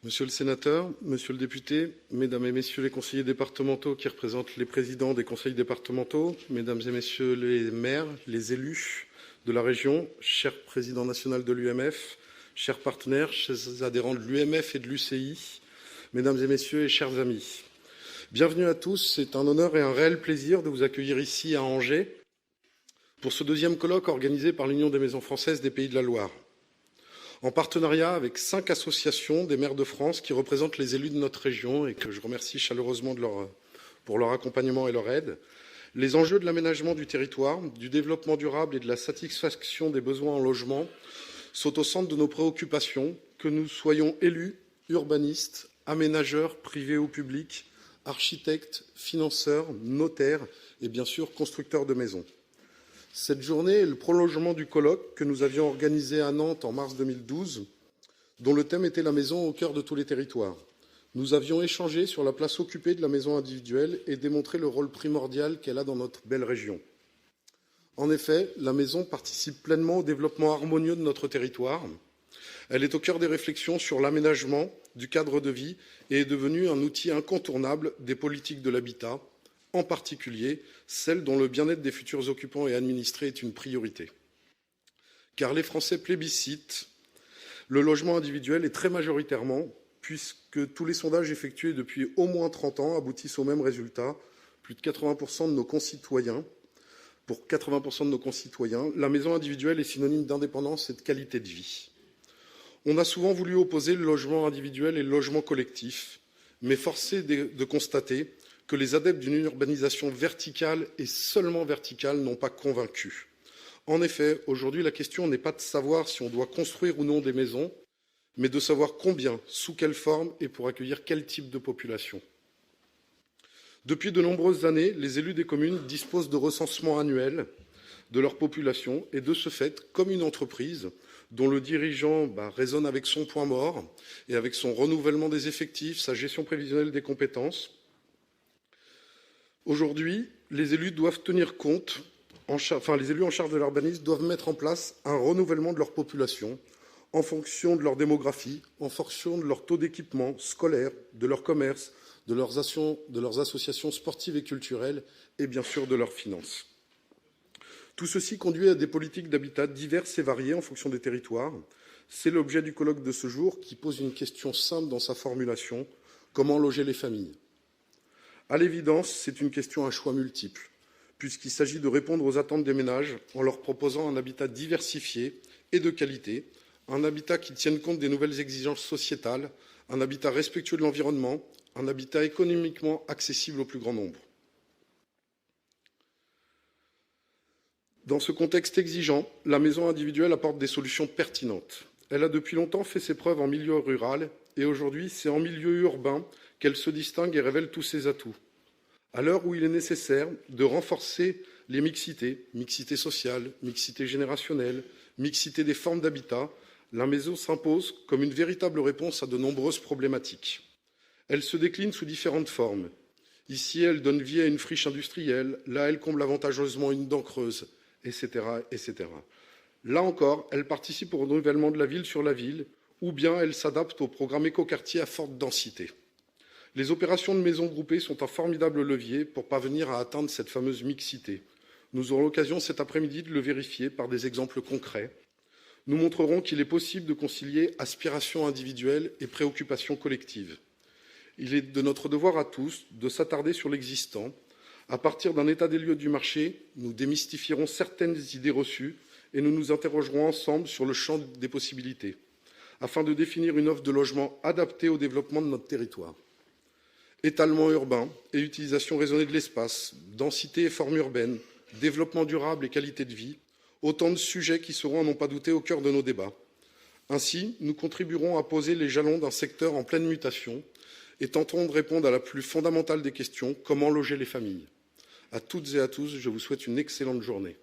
Monsieur le sénateur, monsieur le député, mesdames et messieurs les conseillers départementaux qui représentent les présidents des conseils départementaux, mesdames et messieurs les maires, les élus de la région, cher président national de l'UMF, chers partenaires, chers adhérents de l'UMF et de l'UCI, mesdames et messieurs et chers amis. Bienvenue à tous, c'est un honneur et un réel plaisir de vous accueillir ici à Angers pour ce deuxième colloque organisé par l'Union des maisons françaises des Pays de la Loire, en partenariat avec 5 associations des maires de France qui représentent les élus de notre région et que je remercie chaleureusement pour leur accompagnement et leur aide. Les enjeux de l'aménagement du territoire, du développement durable et de la satisfaction des besoins en logement sont au centre de nos préoccupations, que nous soyons élus, urbanistes, aménageurs privés ou publics, architectes, financeurs, notaires et bien sûr constructeurs de maisons. Cette journée est le prolongement du colloque que nous avions organisé à Nantes en mars 2012, dont le thème était la maison au cœur de tous les territoires. Nous avions échangé sur la place occupée de la maison individuelle et démontré le rôle primordial qu'elle a dans notre belle région. En effet, la maison participe pleinement au développement harmonieux de notre territoire. Elle est au cœur des réflexions sur l'aménagement du cadre de vie et est devenue un outil incontournable des politiques de l'habitat, en particulier celles dont le bien-être des futurs occupants et administrés est une priorité. Car les Français plébiscitent le logement individuel et très majoritairement, puisque tous les sondages effectués depuis au moins 30 ans aboutissent au même résultat, plus de 80% de nos concitoyens, pour 80% de nos concitoyens, la maison individuelle est synonyme d'indépendance et de qualité de vie. On a souvent voulu opposer le logement individuel et le logement collectif, mais force est de constater que les adeptes d'une urbanisation verticale et seulement verticale n'ont pas convaincu. En effet, aujourd'hui, la question n'est pas de savoir si on doit construire ou non des maisons, mais de savoir combien, sous quelle forme et pour accueillir quel type de population. Depuis de nombreuses années, les élus des communes disposent de recensements annuels de leur population et de ce fait, comme une entreprise dont le dirigeant raisonne avec son point mort et avec son renouvellement des effectifs, sa gestion prévisionnelle des compétences, aujourd'hui, les élus doivent tenir compte, les élus en charge de l'urbanisme doivent mettre en place un renouvellement de leur population en fonction de leur démographie, en fonction de leur taux d'équipement scolaire, de leur commerce, de leurs associations sportives et culturelles et bien sûr de leurs finances. Tout ceci conduit à des politiques d'habitat diverses et variées en fonction des territoires. C'est l'objet du colloque de ce jour qui pose une question simple dans sa formulation: comment loger les familles? À l'évidence, c'est une question à choix multiples, puisqu'il s'agit de répondre aux attentes des ménages en leur proposant un habitat diversifié et de qualité, un habitat qui tienne compte des nouvelles exigences sociétales, un habitat respectueux de l'environnement, un habitat économiquement accessible au plus grand nombre. Dans ce contexte exigeant, la maison individuelle apporte des solutions pertinentes. Elle a depuis longtemps fait ses preuves en milieu rural et aujourd'hui, c'est en milieu urbain qu'elle se distingue et révèle tous ses atouts. À l'heure où il est nécessaire de renforcer les mixités, mixité sociale, mixité générationnelle, mixité des formes d'habitat, la maison s'impose comme une véritable réponse à de nombreuses problématiques. Elle se décline sous différentes formes. Ici, elle donne vie à une friche industrielle, là, elle comble avantageusement une dent creuse, etc., etc. Là encore, elle participe au renouvellement de la ville sur la ville, ou bien elle s'adapte au programme écoquartier à forte densité. Les opérations de maisons groupées sont un formidable levier pour parvenir à atteindre cette fameuse mixité. Nous aurons l'occasion cet après-midi de le vérifier par des exemples concrets. Nous montrerons qu'il est possible de concilier aspirations individuelles et préoccupations collectives. Il est de notre devoir à tous de s'attarder sur l'existant. À partir d'un état des lieux du marché, nous démystifierons certaines idées reçues et nous nous interrogerons ensemble sur le champ des possibilités, afin de définir une offre de logement adaptée au développement de notre territoire. Étalement urbain et utilisation raisonnée de l'espace, densité et forme urbaine, développement durable et qualité de vie, autant de sujets qui seront, à n'en pas douter, au cœur de nos débats. Ainsi, nous contribuerons à poser les jalons d'un secteur en pleine mutation et tenterons de répondre à la plus fondamentale des questions: comment loger les familles? À toutes et à tous, je vous souhaite une excellente journée.